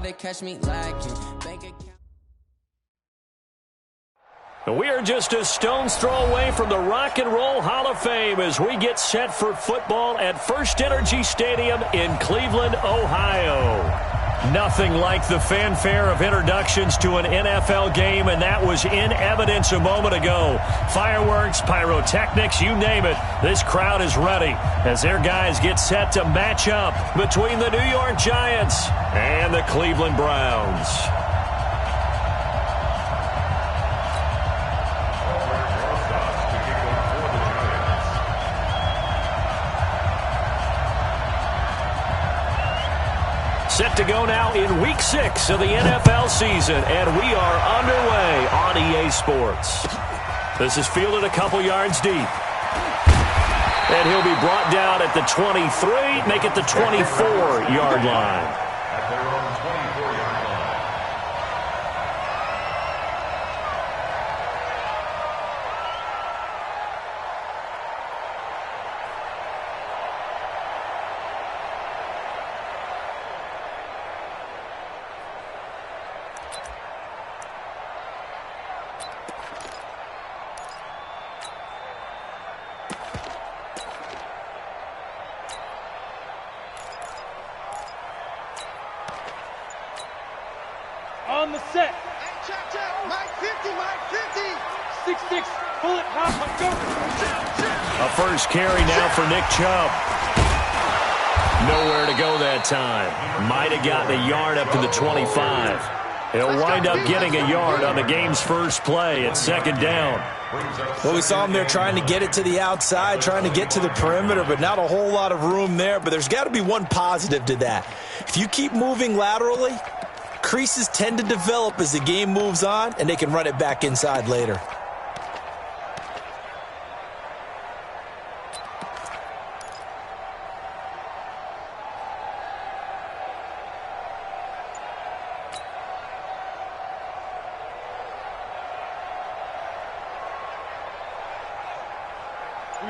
to catch me lacking. Bank account. We are just a stone's throw away from the Rock and Roll Hall of Fame as we get set for football at First Energy Stadium in Cleveland, Ohio. Nothing like the fanfare of introductions to an NFL game, and that was in evidence a moment ago. Fireworks, pyrotechnics, you name it. This crowd is ready as their guys get set to match up between the New York Giants and the Cleveland Browns. Set to go now in Week 6 of the NFL season, and we are underway on EA Sports. This is fielded a couple yards deep. And he'll be brought down at the 23, make it the 24-yard line. On the set. Check, Mike 50, Mike 50. 6-6, pull it, hop, go. A first carry now for Nick Chubb. Nowhere to go that time. Might have gotten a yard up to the 25. He'll wind up getting a yard on the game's first play at second down. Well, we saw him there trying to get it to the outside, trying to get to the perimeter, but not a whole lot of room there. But there's got to be one positive to that. If you keep moving laterally, creases tend to develop as the game moves on, and they can run it back inside later.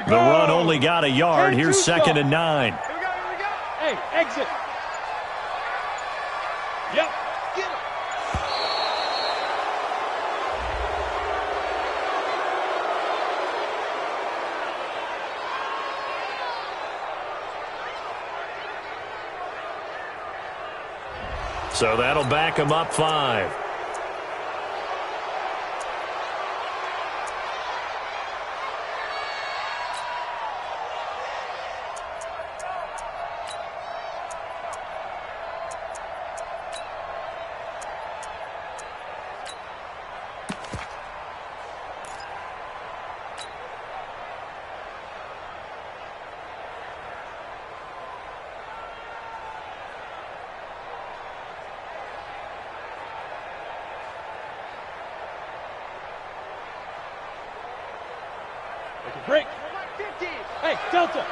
The run only got a yard. Here's 2nd and 9. Here we go. Hey, exit. Yep. Get it. So that'll back him up 5. Break. Hey, Delta.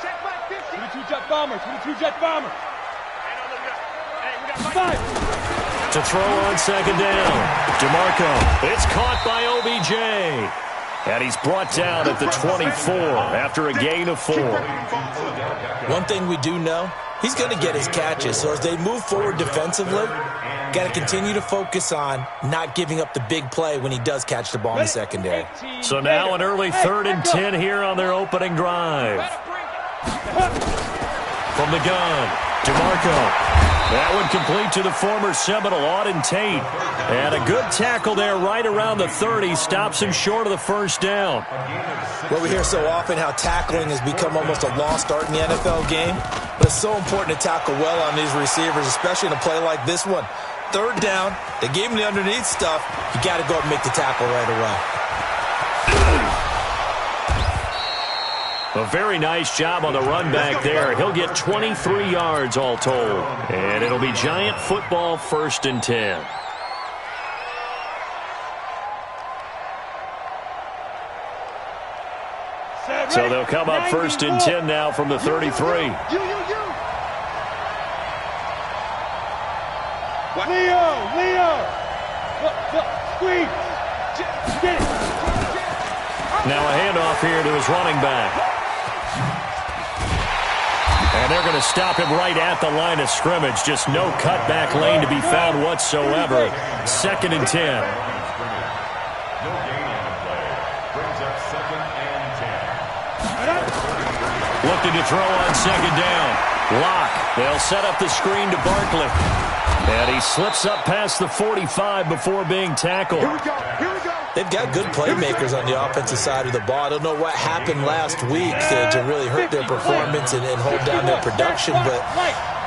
Check Mike 50. 22 jet bomber. 22 jet bomber. Hey, we got Mike. 5. To throw on second down. DeMarco. It's caught by OBJ. And he's brought down at the 24 after a gain of 4. One thing we do know, he's going to get his catches. So as they move forward defensively, got to continue to focus on not giving up the big play when he does catch the ball in the secondary. So now an early 3rd and 10 here on their opening drive. From the gun, DeMarco. That one complete to the former Seminole, Auden Tate. And a good tackle there right around the 30. Stops him short of the first down. Well, we hear so often how tackling has become almost a lost art in the NFL game. But it's so important to tackle well on these receivers, especially in a play like this one. 3rd down, they gave him the underneath stuff. You got to go up and make the tackle right away. A very nice job on the run back there. He'll get 23 yards all told. And it'll be Giant football 1st and 10. So they'll come up 1st and 10 now from the 33. Leo. Squeeze. Get it. Now a handoff here to his running back. And they're they're going to stop him right at the line of scrimmage. Just no cutback lane to be found whatsoever. 2nd and 10. Looking to throw on 2nd down. Lock. They'll set up the screen to Barkley. And he slips up past the 45 before being tackled. Here we go. Here we go. They've got good playmakers on the offensive side of the ball. I don't know what happened last week to really hurt their performance and hold down their production, but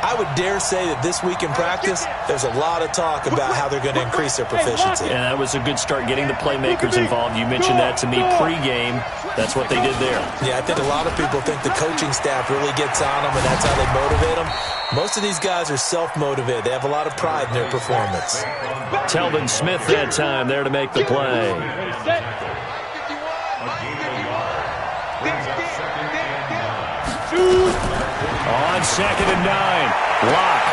I would dare say that this week in practice, there's a lot of talk about how they're going to increase their proficiency. And that was a good start, getting the playmakers involved. You mentioned that to me pregame. That's what they did there. Yeah, I think a lot of people think the coaching staff really gets on them, and that's how they motivate them. Most of these guys are self-motivated. They have a lot of pride in their performance. Telvin Smith that time there to make the play. On 2nd and 9. Lock.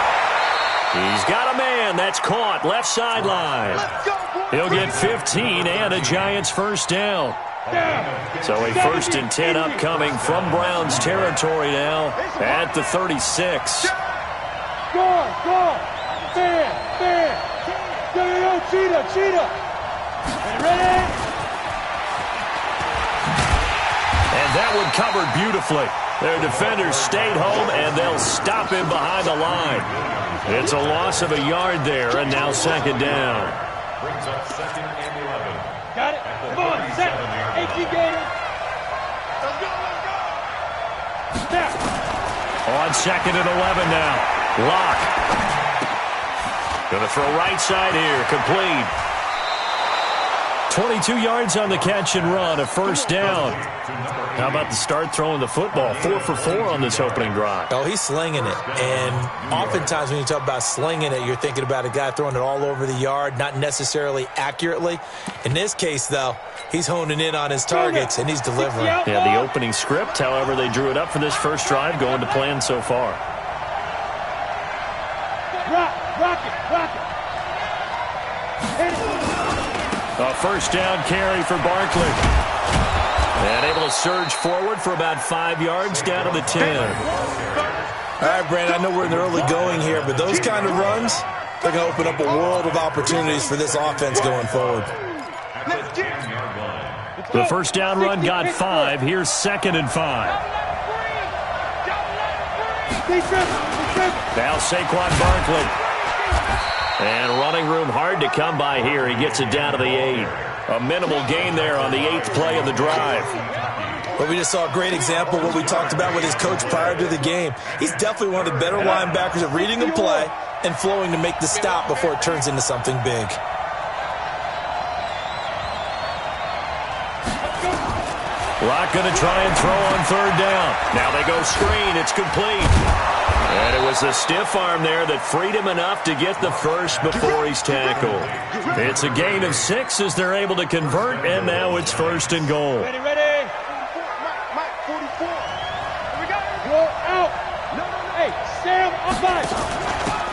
He's got a man. That's caught. Left sideline. He'll get 15 and a Giants first down. So a 1st and 10 upcoming from Browns territory now at the 36. Go! Fair! Go, Cheetah! Ready? And that one covered beautifully. Their defenders stayed home, and they'll stop him behind the line. It's a loss of a yard there, and now 2nd down. Brings up 2nd and 11. Got it. Come on, set. HG Gator. Let's go. Snap. On 2nd and 11 now. Lock. Going to throw right side here. Complete. 22 yards on the catch and run. A first down. How about the start throwing the football? 4 for 4 on this opening drive. Oh, he's slinging it. And oftentimes when you talk about slinging it, you're thinking about a guy throwing it all over the yard, not necessarily accurately. In this case, though, he's honing in on his targets, and he's delivering. Yeah, the opening script, however, they drew it up for this first drive, going to plan so far. Rock it. Hit it. A first down carry for Barkley. And able to surge forward for about 5 yards down to the 10. All right, Brandon, I know we're in the early going here, but those kind of runs, they're going to open up a world of opportunities for this offense going forward. The first down run got 5. Here's 2nd and 5. Now Saquon Barkley. And running room hard to come by here. He gets it down to the 8. A minimal gain there on the 8th play of the drive. But we just saw a great example of what we talked about with his coach prior to the game. He's definitely one of the better linebackers at reading the play and flowing to make the stop before it turns into something big. Rock going to try and throw on 3rd down. Now they go screen. It's complete. And it was a stiff arm there that freed him enough to get the first before he's tackled. It's a gain of 6 as they're able to convert, and now it's 1st and goal. Ready. Mike, 44. We got it. Go out. Hey, Sam, up by.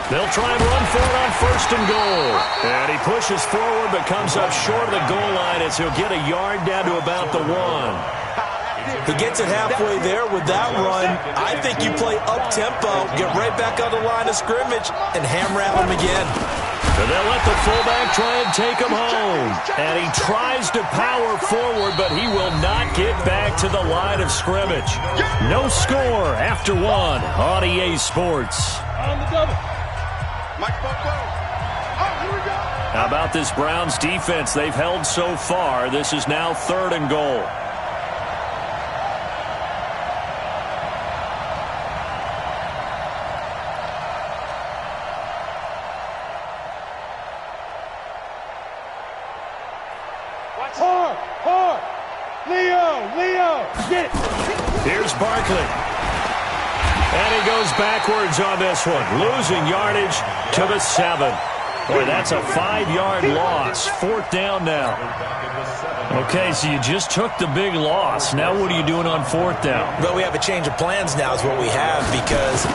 They'll try and run for it on 1st and goal. And he pushes forward but comes up short of the goal line as he'll get a yard down to about the 1. He gets it halfway there with that run. I think you play up-tempo, get right back on the line of scrimmage, and hammer at him again. So they'll let the fullback try and take him home. And he tries to power forward, but he will not get back to the line of scrimmage. No score after 1 on EA Sports. On the double. Mike, go. Oh, here we go. How about this Browns defense? They've held so far. This is now 3rd and goal. Hard. Leo. Get it. Here's Barkley. And he goes backwards on this one, losing yardage to the 7. Boy, that's a 5-yard loss. 4th down now. Okay, so you just took the big loss. Now what are you doing on 4th down? But we have a change of plans now is what we have, because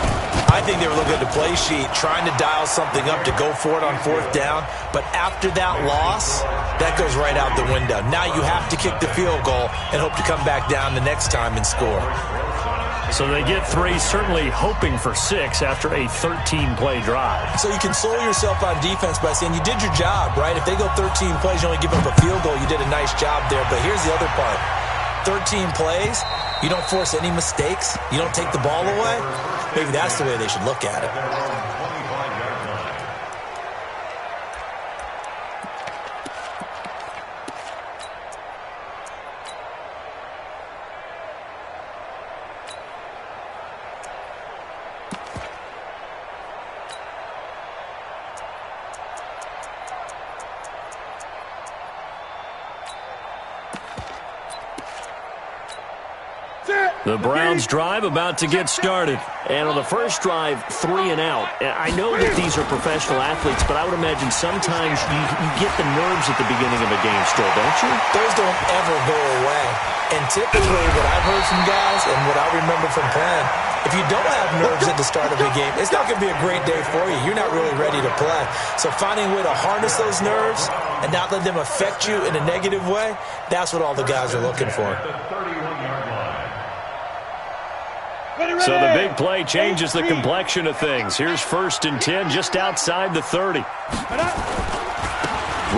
I think they were looking at the play sheet, trying to dial something up to go for it on 4th down. But after that loss, that goes right out the window. Now you have to kick the field goal and hope to come back down the next time and score. So they get 3, certainly hoping for 6 after a 13-play drive. So you console yourself on defense by saying you did your job, right? If they go 13 plays, you only give up a field goal, you did a nice job there. But here's the other part. 13 plays, you don't force any mistakes, you don't take the ball away. Maybe that's the way they should look at it. The Browns drive about to get started. And on the first drive, 3 and out. I know that these are professional athletes, but I would imagine sometimes you get the nerves at the beginning of a game still, don't you? Those don't ever go away. And typically what I've heard from guys and what I remember from playing, if you don't have nerves at the start of a game, it's not going to be a great day for you. You're not really ready to play. So finding a way to harness those nerves and not let them affect you in a negative way, that's what all the guys are looking for. So the big play changes the complexion of things. Here's 1st and 10 just outside the 30.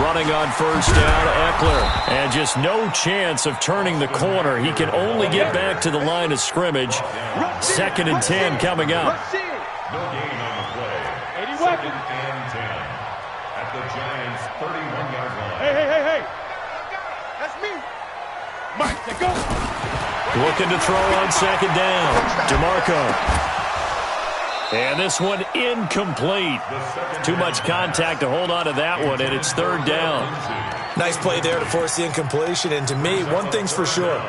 Running on first down, Eckler. And just no chance of turning the corner. He can only get back to the line of scrimmage. 2nd and 10 coming up. No gain on the play. 2nd and 10 at the Giants' 31-yard line. Hey. That's me. Mike, go. Looking to throw on 2nd down. DeMarco. And this one incomplete. Too much contact to hold on to that one, and it's 3rd down. Nice play there to force the incompletion. And to me, one thing's for sure.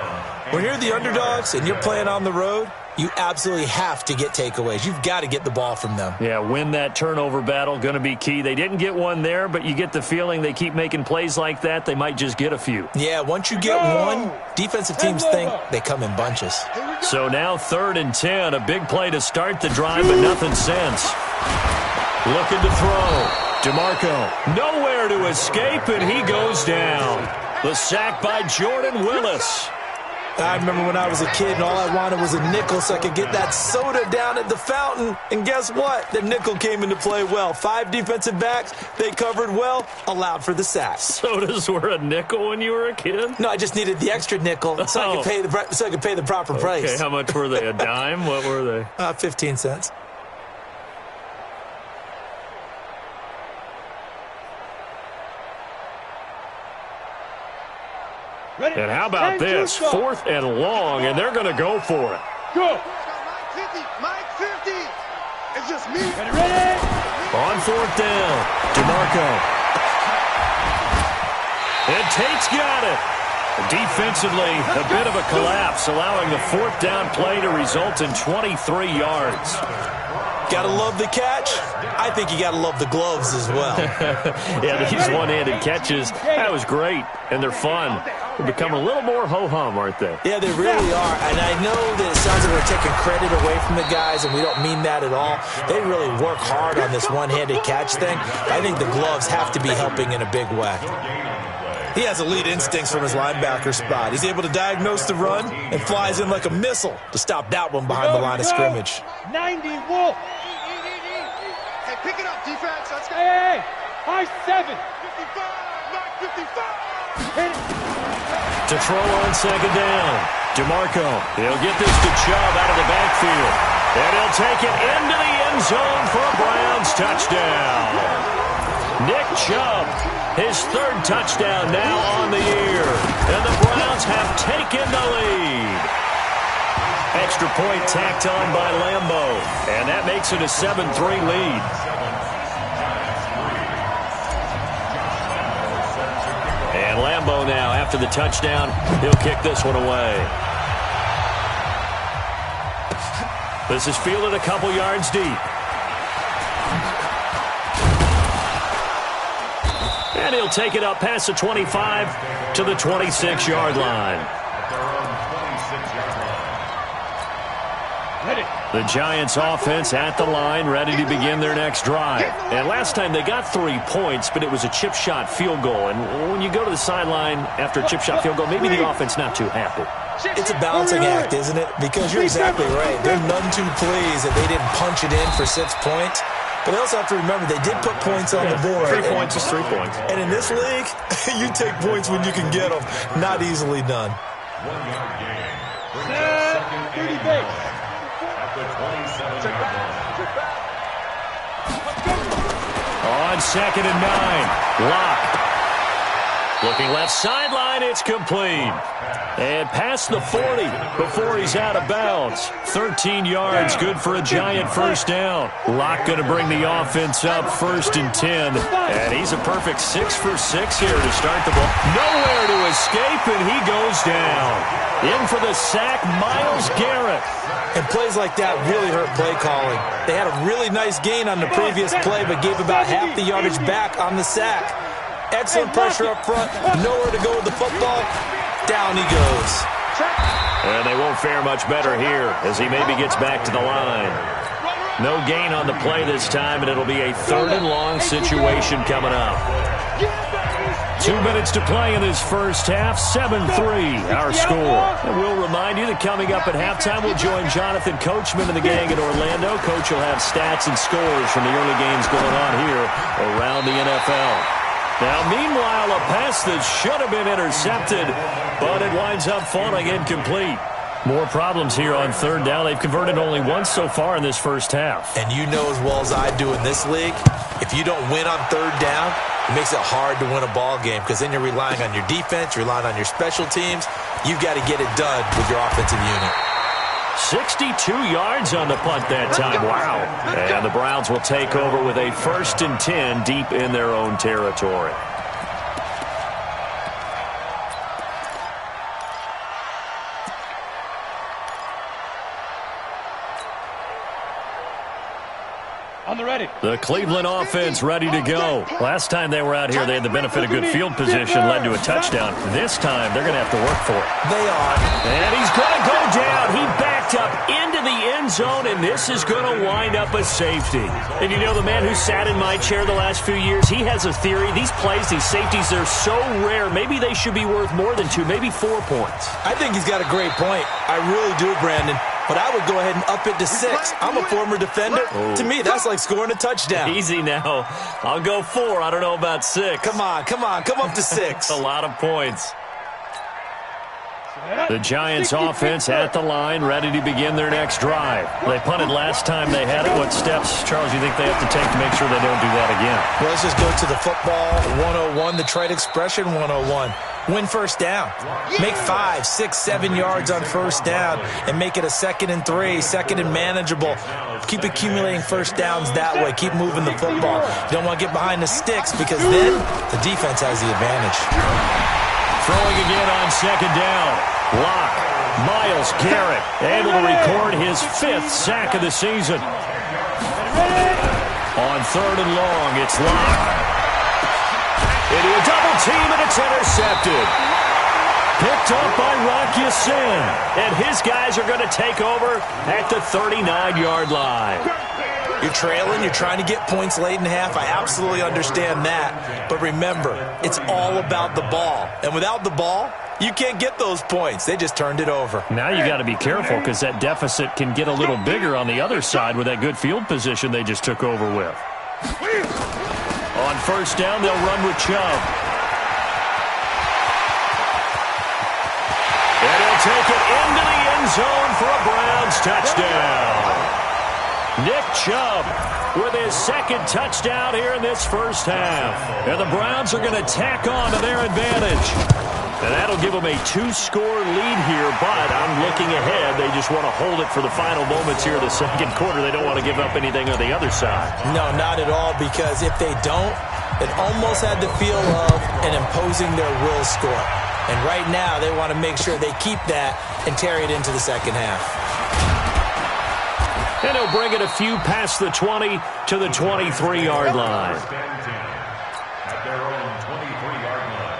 When you're the underdogs and you're playing on the road, you absolutely have to get takeaways. You've got to get the ball from them. Yeah, win that turnover battle, going to be key. They didn't get one there, but you get the feeling they keep making plays like that, they might just get a few. Yeah, once you get one, defensive teams think they come in bunches. So now 3rd and 10, a big play to start the drive, but nothing since. Looking to throw. DeMarco, nowhere to escape, and he goes down. The sack by Jordan Willis. I remember when I was a kid and all I wanted was a nickel so I could get that soda down at the fountain. And guess what? The nickel came into play well. 5 defensive backs, they covered well, allowed for the sack. Sodas were a nickel when you were a kid? No, I just needed the extra nickel so I could pay the proper price. Okay, how much were they? A dime? What were they? 15 cents. Ready? And how about this? 4th and long, and they're going to go for it. Go. Mike 50. It's just me. Ready? On 4th down, DeMarco. And Tate's got it. Defensively, a bit of a collapse, allowing the 4th down play to result in 23 yards. Gotta love the catch. I think you gotta love the gloves as well. Yeah, these one-handed catches, that was great, and they're fun. They're becoming a little more ho-hum, aren't they? Yeah, they really are, and I know that it sounds like we're taking credit away from the guys, and we don't mean that at all. They really work hard on this one-handed catch thing. I think the gloves have to be helping in a big way. He has elite instincts from his linebacker spot. He's able to diagnose the run and flies in like a missile to stop that one behind the line of scrimmage. 90 Wolf. Hey, pick it up, defense. Let's go. Hey, high 7. 55. Mike 55. Hit it. To throw on 2nd down. DeMarco, he'll get this to Chubb out of the backfield. And he'll take it into the end zone for a Browns touchdown. Nick Chubb, his 3rd touchdown now on the year. And the Browns have taken the lead. Extra point tacked on by Lambo. And that makes it a 7-3 lead. And Lambo now, after the touchdown, he'll kick this one away. This is fielded a couple yards deep. And he'll take it up past the 25 to the 26-yard line. The Giants offense at the line, ready to begin their next drive. And last time they got 3 points, but it was a chip shot field goal. And when you go to the sideline after a chip shot field goal, maybe the offense not too happy. It's a balancing act, isn't it? Because you're exactly right. They're none too pleased that they didn't punch it in for 6 points. But they also have to remember they did put points on the board. 3 points is 3 points. And in this league, you take points when you can get them. Not easily done. 1 yard gain. Brings up second and 1 at the 27-yard line. On second and 9. Lock. Looking left sideline, it's complete. And past the 40 before he's out of bounds. 13 yards, good for a giant first down. Locke going to bring the offense up 1st and 10. And he's a perfect 6 for 6 here to start the ball. Nowhere to escape, and he goes down. In for the sack, Myles Garrett. And plays like that really hurt play calling. They had a really nice gain on the previous play, but gave about half the yardage back on the sack. Excellent pressure up front. Nowhere to go with the football. Down he goes. And they won't fare much better here as he maybe gets back to the line. No gain on the play this time, and it'll be a 3rd and long situation coming up. 2 minutes to play in this first half. 7-3 our score. And we'll remind you that coming up at halftime, we'll join Jonathan Coachman and the gang in Orlando. Coach will have stats and scores from the early games going on here around the NFL. Now, meanwhile, a pass that should have been intercepted, but it winds up falling incomplete. More problems here on 3rd down. They've converted only once so far in this first half. And you know as well as I do in this league, if you don't win on 3rd down, it makes it hard to win a ball game because then you're relying on your defense, you're relying on your special teams. You've got to get it done with your offensive unit. 62 yards on the punt that time. Wow. And the Browns will take over with a 1st and 10 deep in their own territory. On the ready. The Cleveland offense ready to go. Last time they were out here, they had the benefit of good field position, led to a touchdown. This time, they're going to have to work for it. They are. And he's going to go down. He backed up into the end zone, and this is going to wind up a safety. And you know, the man who sat in my chair the last few years, he has a theory. These plays, these safeties, they're so rare. Maybe they should be worth more than 2, maybe 4 points. I think he's got a great point. I really do, Brandon. But I would go ahead and up it to 6. I'm a former defender. Oh. To me, that's like scoring a touchdown. Easy now. I'll go 4. I don't know about 6. Come on. Come up to 6. A lot of points. The Giants offense at the line, ready to begin their next drive. They punted last time they had it. What steps, Charles, you think they have to take to make sure they don't do that again? Well, let's just go to the football 101, the trade expression 101. Win first down. Make 5, 6, 7 yards on first down and make it a 2nd and 3, 2nd and manageable. Keep accumulating first downs that way. Keep moving the football. You don't want to get behind the sticks because then the defense has the advantage. Throwing again on 2nd down. Lock. Myles Garrett able to record his 5th sack of the season. On 3rd and long, it's Lock. Into a double team, and it's intercepted. Picked up by Rock Ya-Sin. And his guys are going to take over at the 39-yard line. You're trailing. You're trying to get points late in half. I absolutely understand that. But remember, it's all about the ball. And without the ball, you can't get those points. They just turned it over. Now you got to be careful because that deficit can get a little bigger on the other side with that good field position they just took over with. On first down, they'll run with Chubb. And he'll take it into the end zone for a Browns touchdown. Nick Chubb with his 2nd touchdown here in this first half. And the Browns are going to tack on to their advantage. And that'll give them a 2-score lead here, but I'm looking ahead. They just want to hold it for the final moments here of the 2nd quarter. They don't want to give up anything on the other side. No, not at all, because if they don't, it almost had the feel of an imposing their will score. And right now, they want to make sure they keep that and carry it into the 2nd half. And he'll bring it a few past the 20 to the 23-yard line. At their own 23-yard line.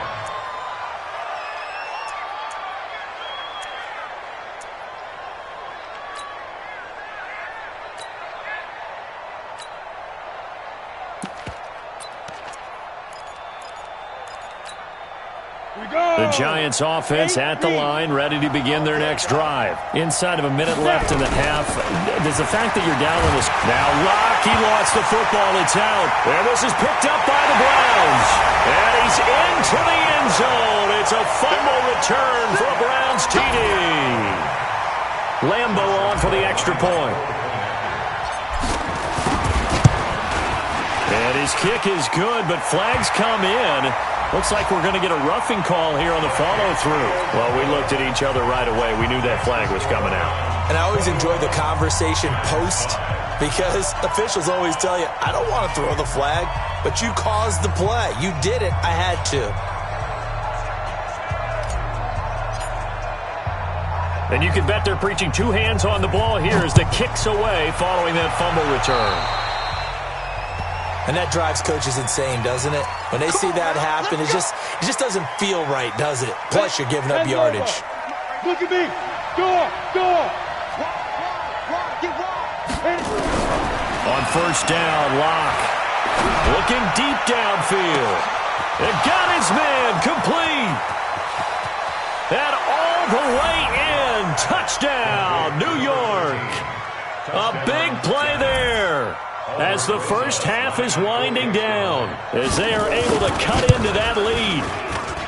The Giants offense at the line, ready to begin their next drive. Inside of a minute left in the half. Does the fact that you're down on this... Now Locke, he lost the football. It's out. And this is picked up by the Browns. And he's into the end zone. It's a fumble return for a Browns TD. Lambo on for the extra point. And his kick is good, but flags come in. Looks like we're going to get a roughing call here on the follow-through. Well, we looked at each other right away. We knew that flag was coming out. And I always enjoy the conversation post because officials always tell you, I don't want to throw the flag, but you caused the play. You did it. I had to. And you can bet they're preaching two hands on the ball here as the kick's away following that fumble return. And that drives coaches insane, doesn't it? When they see that happen, it just doesn't feel right, does it? Plus, you're giving up yardage. Look at me. Go. On first down, Locke. Looking deep downfield. And got his man complete. And all the way in. Touchdown, New York. A big play there. As the first half is winding down, as they are able to cut into that lead.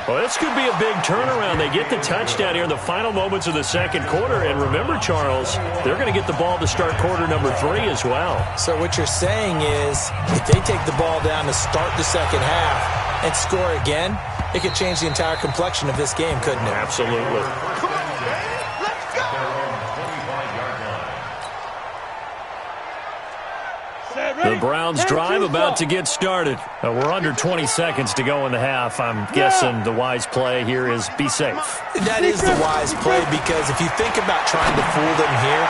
Well, this could be a big turnaround. They get the touchdown here in the final moments of the second quarter. And remember, Charles, they're going to get the ball to start quarter number 3 as well. So what you're saying is if they take the ball down to start the second half and score again, it could change the entire complexion of this game, couldn't it? Absolutely. The Browns drive about to get started. We're under 20 seconds to go in the half. I'm guessing the wise play here is be safe. That is the wise play because if you think about trying to fool them here,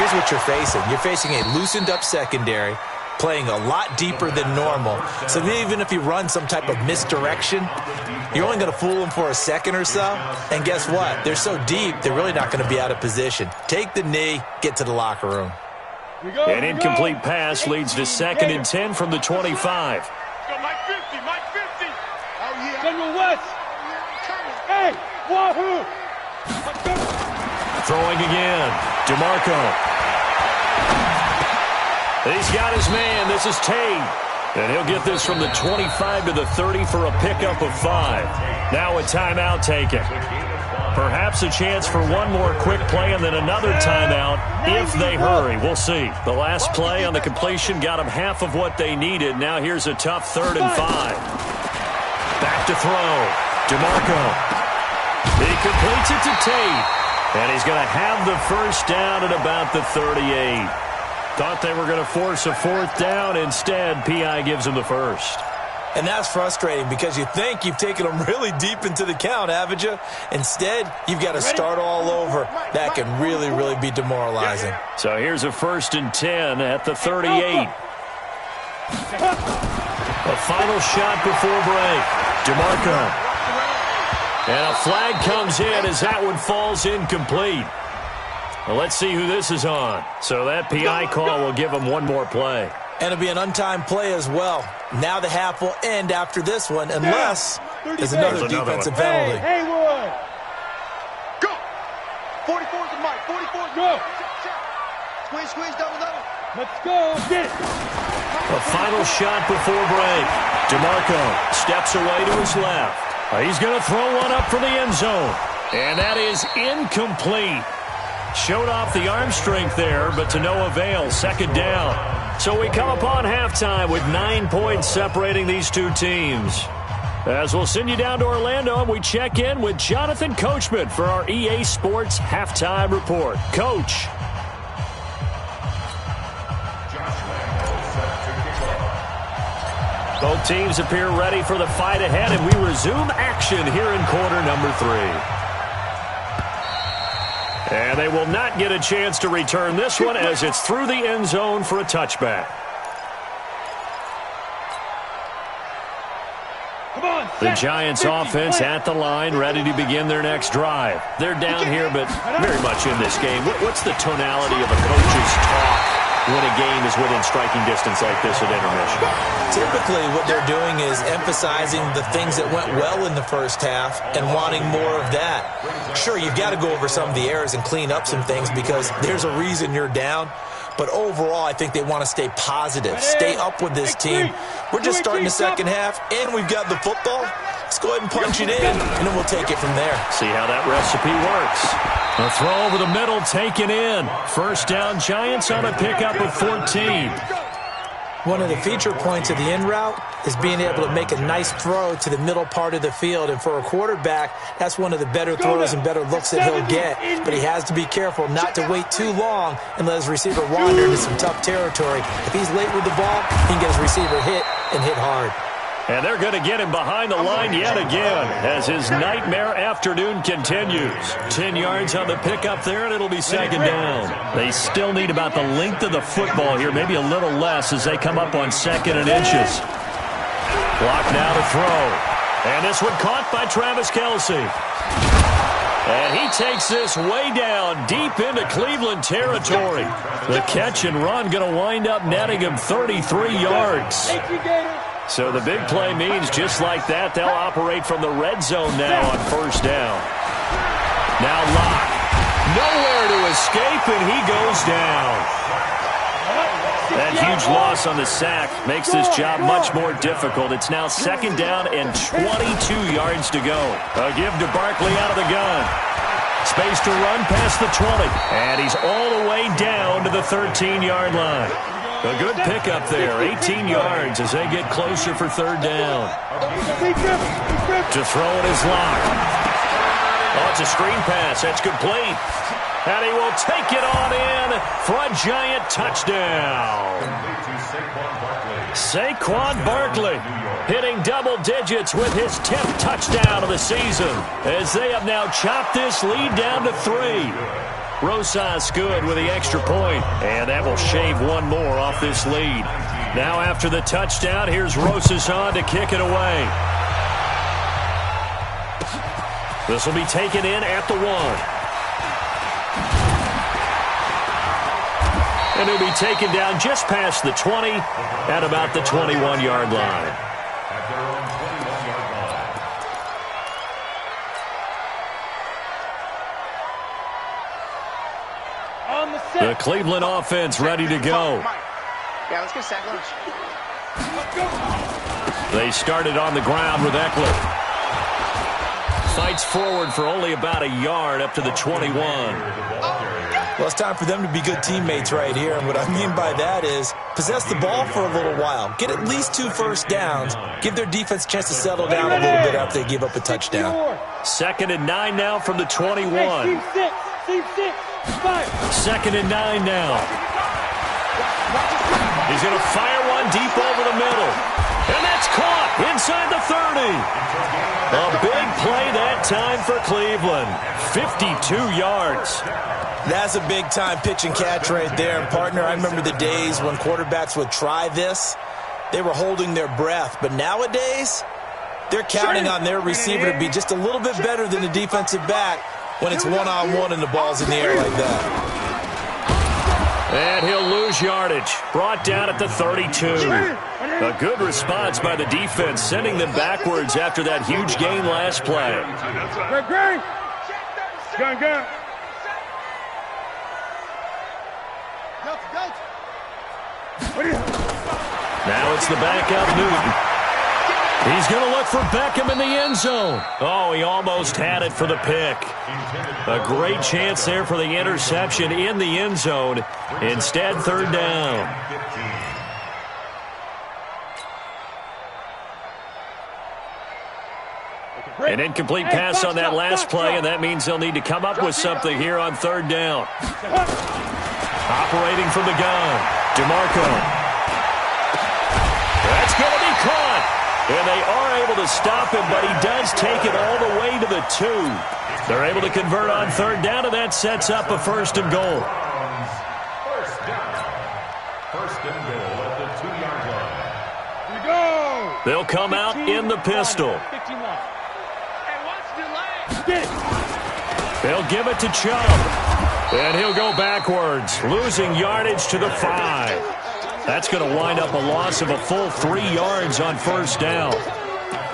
here's what you're facing. You're facing a loosened up secondary, playing a lot deeper than normal. So even if you run some type of misdirection, you're only going to fool them for a second or so. And guess what? They're so deep, they're really not going to be out of position. Take the knee, get to the locker room. An incomplete pass leads to 2nd and 10 from the 25. Mike 50. Oh, yeah. General West. Hey, wahoo. Throwing again. DeMarco. He's got his man. This is Tate. And he'll get this from the 25 to the 30 for a pickup of 5. Now a timeout taken. Perhaps a chance for one more quick play and then another timeout if they hurry. We'll see. The last play on the completion got them half of what they needed. Now here's a tough 3rd and 5. Back to throw. DeMarco. He completes it to Tate. And he's going to have the first down at about the 38. Thought they were going to force a 4th down. Instead, P.I. gives him the first. And that's frustrating because you think you've taken them really deep into the count, haven't you? Instead, you've got to start all over. That can really, really be demoralizing. So here's a 1st and 10 at the 38. A final shot before break. DeMarco. And a flag comes in as that one falls incomplete. Well, let's see who this is on. So that PI call will give them one more play. And it'll be an untimed play as well. Now the half will end after this one unless there's another defensive penalty. Hey, Haywood. Go. 44's the mic. 44's go. Squeeze, double. Let's go. Get it. A final shot before break. DeMarco steps away to his left. He's going to throw one up for the end zone. And that is incomplete. Showed off the arm strength there, but to no avail. 2nd down. So we come upon halftime with 9 points separating these two teams. As we'll send you down to Orlando, and we check in with Jonathan Coachman for our EA Sports Halftime Report. Coach. Both teams appear ready for the fight ahead, and we resume action here in quarter number 3. And they will not get a chance to return this one as it's through the end zone for a touchback. The Giants offense at the line, ready to begin their next drive. They're down here, but very much in this game. What's the tonality of a coach's talk when a game is within striking distance like this at intermission? Typically, what they're doing is emphasizing the things that went well in the first half and wanting more of that. Sure, you've got to go over some of the errors and clean up some things because there's a reason you're down. But overall, I think they want to stay positive, stay up with this team. We're just starting the second half, and we've got the football. Let's go ahead and punch it in, and then we'll take it from there. See how that recipe works. A throw over the middle, taken in. First down, Giants on a pickup of 14. One of the feature points of the in route is being able to make a nice throw to the middle part of the field. And for a quarterback, that's one of the better throws and better looks that he'll get. But he has to be careful not to wait too long and let his receiver wander into some tough territory. If he's late with the ball, he can get his receiver hit and hit hard. And they're going to get him behind the line yet again as his nightmare afternoon continues. 10 yards on the pickup there, and it'll be second down. They still need about the length of the football here, maybe a little less as they come up on 2nd and inches. Block now to throw. And this one caught by Travis Kelce. And he takes this way down, deep into Cleveland territory. The catch and run going to wind up netting him 33 yards. So the big play means just like that, they'll operate from the red zone now on first down. Now Locke. Nowhere to escape, and he goes down. That huge loss on the sack makes this job much more difficult. It's now second down and 22 yards to go. A give to Barkley out of the gun. Space to run past the 20. And he's all the way down to the 13-yard line. A good pickup there, 18 yards as they get closer for third down. To throw it is Locke. Oh, it's a screen pass. That's complete. And he will take it on in for a Giant touchdown. Saquon Barkley hitting double digits with his 10th touchdown of the season as they have now chopped this lead down to 3. Rosas good with the extra point, and that will shave one more off this lead. Now after the touchdown, here's Rosas on to kick it away. This will be taken in at the 1. And he'll be taken down just past the 20 at about the 21-yard line. The Cleveland offense ready to go. Yeah, let's get sack lunch. They started on the ground with Eckler. Fights forward for only about a yard up to the 21. Well, it's time for them to be good teammates right here. And what I mean by that is possess the ball for a little while. Get at least 2 first downs. Give their defense a chance to settle down a little bit after they give up a touchdown. 2nd and 9 now from the 21. 2nd and 9 now. He's going to fire one deep over the middle. And that's caught inside the 30. A big play that time for Cleveland. 52 yards. That's a big-time pitch and catch right there. And, partner, I remember the days when quarterbacks would try this. They were holding their breath. But nowadays, they're counting on their receiver to be just a little bit better than the defensive back when it's one-on-one and the ball's in the air like that. And he'll lose yardage. Brought down at the 32. A good response by the defense, sending them backwards after that huge gain last play. Now it's the backup, Newton. He's going to look for Beckham in the end zone. Oh, he almost had it for the pick. A great chance there for the interception in the end zone. Instead, third down. An incomplete pass on that last play, and that means they'll need to come up with something here on third down. Operating from the gun, DeMarco. That's going to be caught. And they are able to stop him, but he does take it all the way to the 2. They're able to convert on third down, and that sets up a 1st and goal. First and goal at the 2-yard line. Here we go. They'll come out in the pistol. They'll give it to Chubb. And he'll go backwards, losing yardage to the 5. That's going to wind up a loss of a full 3 yards on first down.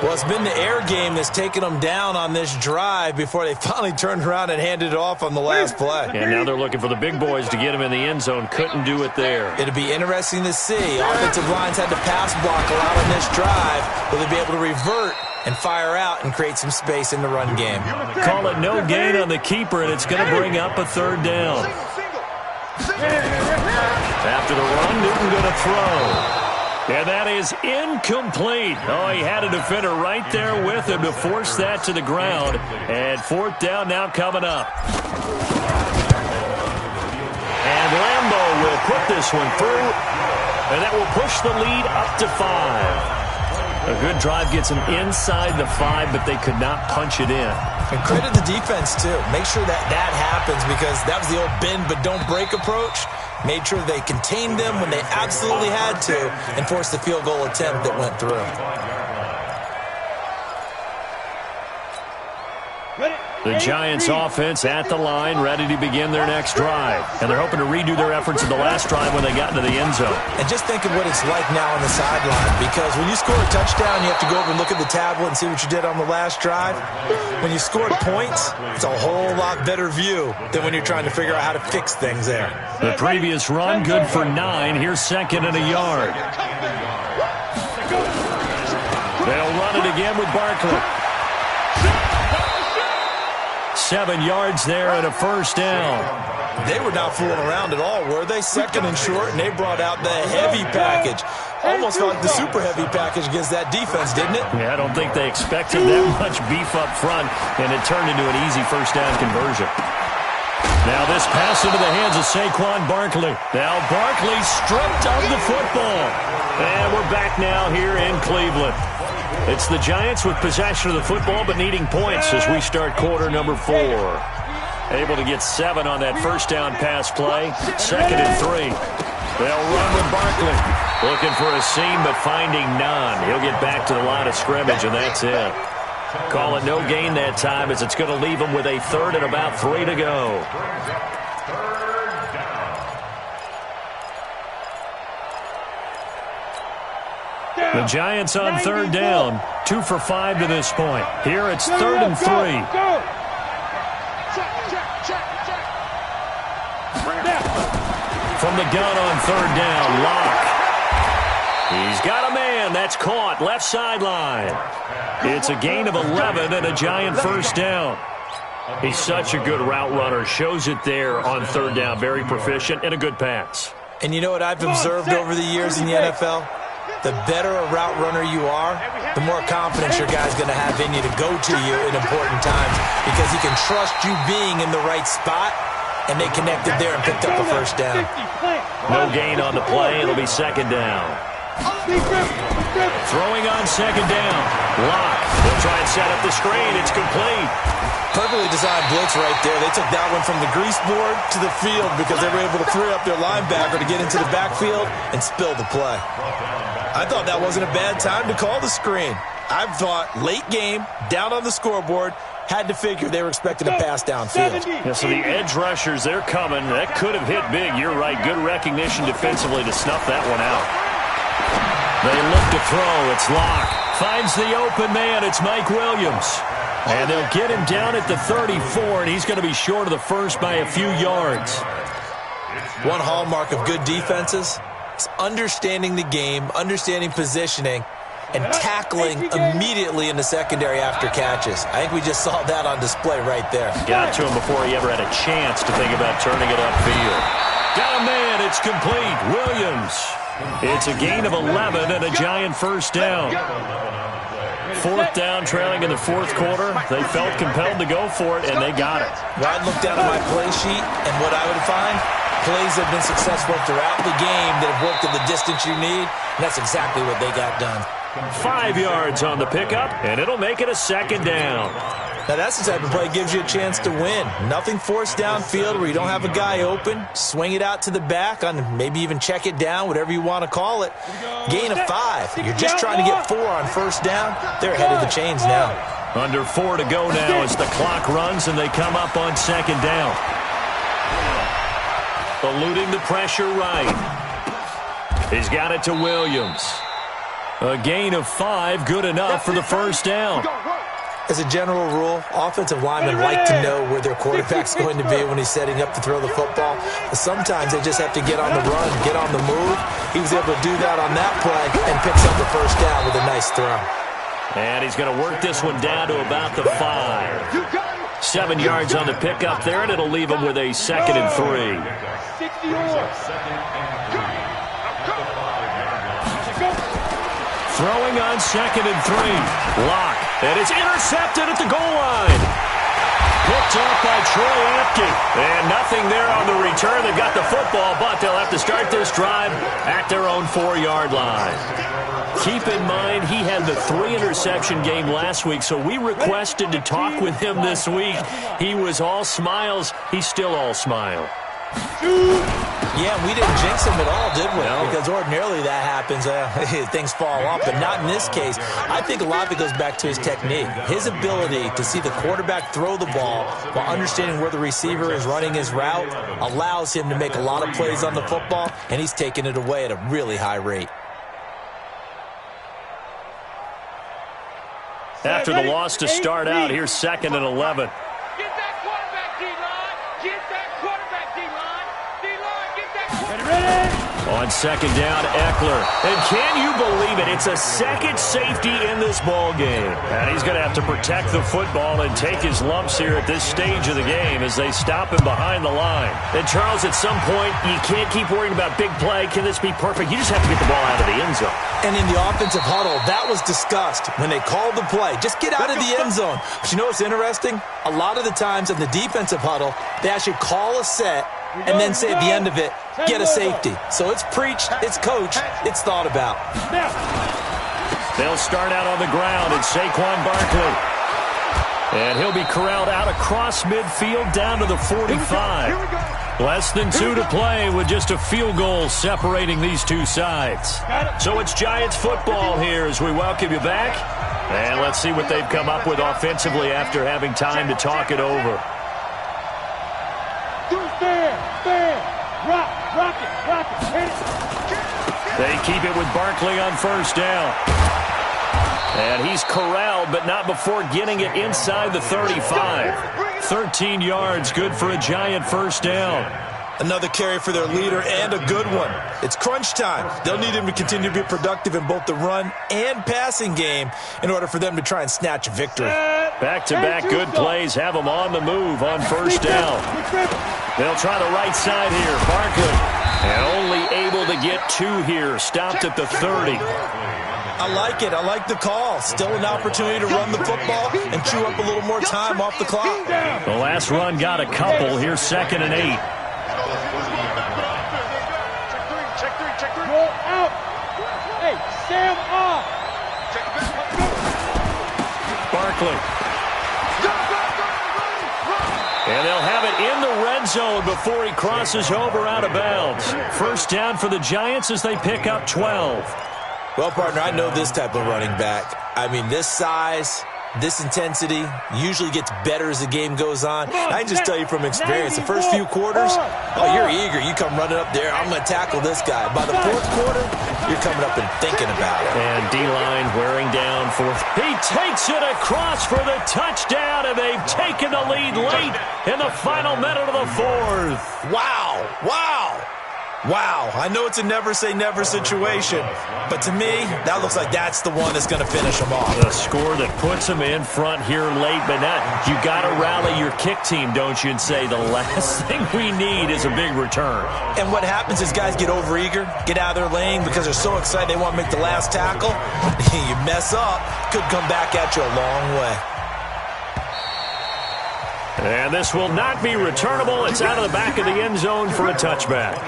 Well, it's been the air game that's taken them down on this drive before they finally turned around and handed it off on the last play. And now they're looking for the big boys to get him in the end zone. Couldn't do it there. It'll be interesting to see. Offensive lines had to pass block a lot on this drive. Will they be able to revert and fire out and create some space in the run game? Call it no gain on the keeper, and it's going to bring up a third down. After the run, Newton going to throw. And that is incomplete. Oh, he had a defender right there with him to force that to the ground. And fourth down now coming up. And Lambo will put this one through. And that will push the lead up to 5. A good drive gets them inside the 5, but they could not punch it in. And credit the defense, too. Make sure that happens, because that was the old bend but don't break approach. Made sure they contained them when they absolutely had to and forced the field goal attempt that went through. The Giants offense at the line, ready to begin their next drive. And they're hoping to redo their efforts in the last drive when they got into the end zone. And just think of what it's like now on the sideline, because when you score a touchdown, you have to go over and look at the tablet and see what you did on the last drive. When you scored points, it's a whole lot better view than when you're trying to figure out how to fix things there. The previous run, good for 9. Here's second and a yard. They'll run it again with Barkley. 7 yards there and a first down. They were not fooling around at all, were they? Second and short, and they brought out the heavy package. Almost like the super heavy package against that defense, didn't it? Yeah, I don't think they expected that much beef up front, and it turned into an easy first down conversion. Now this pass into the hands of Saquon Barkley. Now Barkley stripped of the football. And we're back now here in Cleveland. It's the Giants with possession of the football but needing points as we start quarter number 4. Able to get 7 on that first down pass play. Second and 3. They'll run with Barkley. Looking for a seam but finding none. He'll get back to the line of scrimmage and that's it. Call it no gain that time as it's going to leave him with a third and about 3 to go. The Giants on third down, 2 for 5 to this point. Here it's third and 3. From the gun on third down, Locke. He's got a man. That's caught. Left sideline. It's a gain of 11 and a Giant first down. He's such a good route runner. Shows it there on third down. Very proficient and a good pass. And you know what I've observed over the years in the NFL? The better a route runner you are, the more confidence your guy's going to have in you to go to you in important times because he can trust you being in the right spot, and they connected there and picked up a first down. No gain on the play. It'll be second down. Throwing on second down. Locke. They'll try and set up the screen. It's complete. Perfectly designed blitz right there. They took that one from the grease board to the field because they were able to free up their linebacker to get into the backfield and spill the play. I thought that wasn't a bad time to call the screen. I thought late game, down on the scoreboard, had to figure they were expecting a pass downfield. Yeah, so the edge rushers, they're coming. That could have hit big. You're right. Good recognition defensively to snuff that one out. They look to throw. It's Locke. Finds the open man. It's Mike Williams. And they'll get him down at the 34, and he's going to be short of the first by a few yards. One hallmark of good defenses is understanding the game, understanding positioning, and tackling immediately in the secondary after catches. I think we just saw that on display right there. Got to him before he ever had a chance to think about turning it upfield. Got a man. It's complete. Williams. It's a gain of 11 and a Giant first down. Fourth down, trailing in the fourth quarter. They felt compelled to go for it, and they got it. Well, I'd look down at my play sheet, and what I would find, plays have been successful throughout the game that have worked at the distance you need, and that's exactly what they got done. 5 yards on the pickup, and it'll make it a second down. Now, that's the type of play that gives you a chance to win. Nothing forced downfield where you don't have a guy open. Swing it out to the back, on maybe even check it down, whatever you want to call it. Gain of 5. You're just trying to get 4 on first down. They're ahead of the chains now. Under 4 to go now as the clock runs and they come up on second down. Eluding the pressure right. He's got it to Williams. A gain of 5, good enough for the first down. As a general rule, offensive linemen like to know where their quarterback's going to be when he's setting up to throw the football. But sometimes they just have to get on the run, get on the move. He was able to do that on that play and picks up the first down with a nice throw. And he's going to work this one down to about the 5. 7 yards on the pickup there, and it'll leave him with a 2nd and 3. Throwing on 2nd and 3. Lock. And it's intercepted at the goal line. Picked up by Troy Apke. And nothing there on the return. They've got the football, but they'll have to start this drive at their own 4-yard line. Keep in mind, he had the 3-interception game last week, so we requested to talk with him this week. He was all smiles. He's still all smile. Yeah, we didn't jinx him at all, did we? No. Because ordinarily that happens. Things fall off, but not in this case. I think a lot of it goes back to his technique. His ability to see the quarterback throw the ball while understanding where the receiver is running his route allows him to make a lot of plays on the football, and he's taking it away at a really high rate. After the loss to start out, here's 2nd and 11. Get that quarterback, D-line. Get that quarterback, D-line. D-line, get that quarterback. Ready? On 2nd down, Eckler. And can you believe it? It's a second safety in this ball game. And he's going to have to protect the football and take his lumps here at this stage of the game as they stop him behind the line. And, Charles, at some point, you can't keep worrying about big play. Can this be perfect? You just have to get the ball out of the end zone. And in the offensive huddle, that was discussed when they called the play. Just get out of the end zone. But you know what's interesting? A lot of the times in the defensive huddle, they actually call a set and then say at the end of it, get a safety. So it's preached, it's coached, it's thought about. They'll start out on the ground, and Saquon Barkley. And he'll be corralled out across midfield down to the 45. Less than 2 to play with just a field goal separating these two sides. So it's Giants football here as we welcome you back. And let's see what they've come up with offensively after having time to talk it over. Rock it, hit it. They keep it with Barkley on 1st down. And he's corralled, but not before getting it inside the 35. 13 yards, good for a Giant 1st down. Another carry for their leader and a good one. It's crunch time. They'll need him to continue to be productive in both the run and passing game in order for them to try and snatch a victory. Back-to-back good plays have them on the move on 1st down. They'll try the right side here. Barkley, and only able to get 2 here. Stopped at the 30. I like it. I like the call. Still an opportunity to run the football and chew up a little more time off the clock. The last run got a couple. Here's 2nd and 8. Check 3. Roll out. Hey, Sam off. Barkley. And they'll have it in the red zone before he crosses over out of bounds. 1st down for the Giants as they pick up 12. Well, partner, I know this type of running back. I mean, this size, this intensity usually gets better as the game goes on. I can just tell you from experience, the first few quarters, oh, you're eager. You come running up there, I'm going to tackle this guy. By the 4th quarter, you're coming up and thinking about it. And D-line wearing down 4th. He takes it across for the touchdown, and they've taken the lead late in the final minute of the 4th. Wow, I know it's a never-say-never situation, but to me, that looks like that's the one that's going to finish them off. The score that puts them in front here late, but not. You got to rally your kick team, don't you, and say the last thing we need is a big return. And what happens is guys get overeager, get out of their lane because they're so excited they want to make the last tackle. You mess up, could come back at you a long way. And this will not be returnable. It's out of the back of the end zone for a touchback.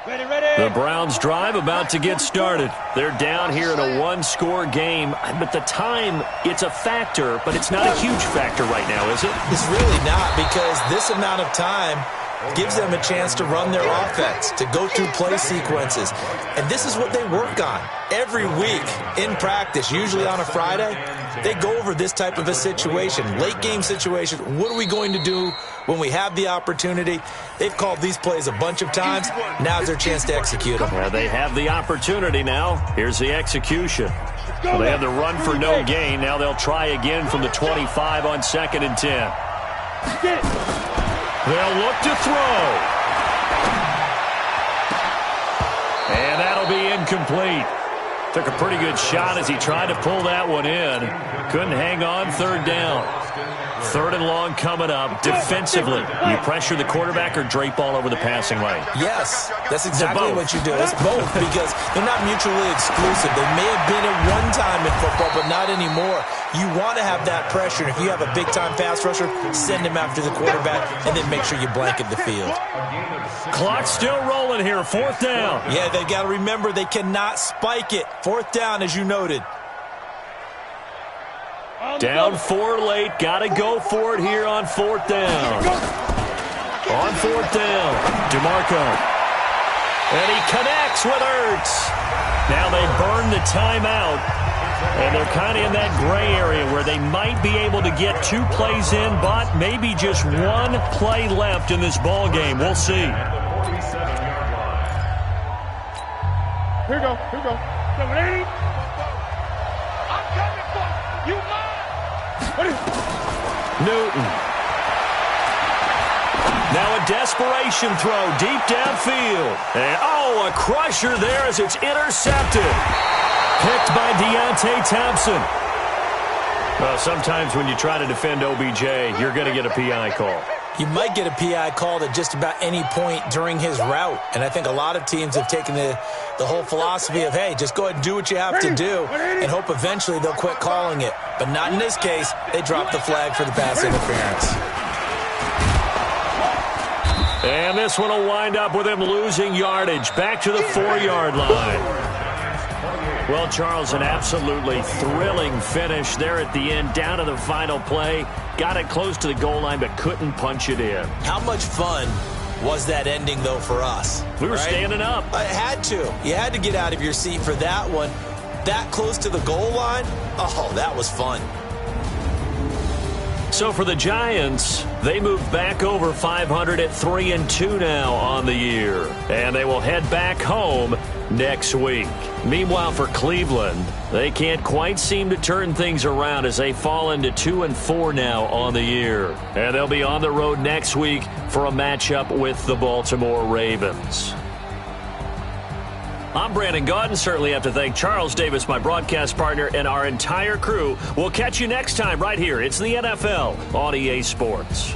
The Browns drive about to get started. They're down here in a one-score game. But the time, it's a factor, but it's not a huge factor right now, is it? It's really not, because this amount of time gives them a chance to run their offense, to go through play sequences. And this is what they work on every week in practice, usually on a Friday. They go over this type of a situation, late game situation. What are we going to do when we have the opportunity? They've called these plays a bunch of times. Now's their chance to execute them. Yeah, they have the opportunity now. Here's the execution. Well, they have the run for no gain. Now they'll try again from the 25 on 2nd and 10. They'll look to throw. And that'll be incomplete. Took a pretty good shot as he tried to pull that one in. Couldn't hang on. 3rd down. 3rd and long coming up. Defensively, you pressure the quarterback or drape all over the passing lane? Yes, that's exactly what you do. It's both, because they're not mutually exclusive. They may have been at one time in football, but not anymore. You want to have that pressure. And if you have a big-time pass rusher, send him after the quarterback, and then make sure you blanket the field. Clock's still rolling here. 4th down. Yeah, they've got to remember they cannot spike it. 4th down, as you noted. Down 4 late. Got to go for it here on 4th down. On 4th down, DeMarco. And he connects with Ertz. Now they burn the timeout. And they're kind of in that gray area where they might be able to get 2 plays in, but maybe just 1 play left in this ball game. We'll see. Here we go. 780. I'm coming for you. Newton. Now a desperation throw deep downfield. And, a crusher there as it's intercepted. Picked by Deontay Thompson. Well, sometimes when you try to defend OBJ, you're going to get a PI call. You might get a PI called at just about any point during his route. And I think a lot of teams have taken the whole philosophy of, hey, just go ahead and do what you have to do and hope eventually they'll quit calling it. But not in this case. They dropped the flag for the pass interference. And this one will wind up with him losing yardage back to the 4-yard line. Well, Charles, an absolutely thrilling finish there at the end, down to the final play. Got it close to the goal line, but couldn't punch it in. How much fun was that ending, though, for us? We were standing up. I had to. You had to get out of your seat for that one. That close to the goal line? Oh, that was fun. So for the Giants, they move back over 500 at 3-2 now on the year. And they will head back home next week. Meanwhile, for Cleveland, they can't quite seem to turn things around as they fall into 2-4 now on the year. And they'll be on the road next week for a matchup with the Baltimore Ravens. I'm Brandon Gaudin. Certainly have to thank Charles Davis, my broadcast partner, and our entire crew. We'll catch you next time right here. It's the NFL on EA Sports.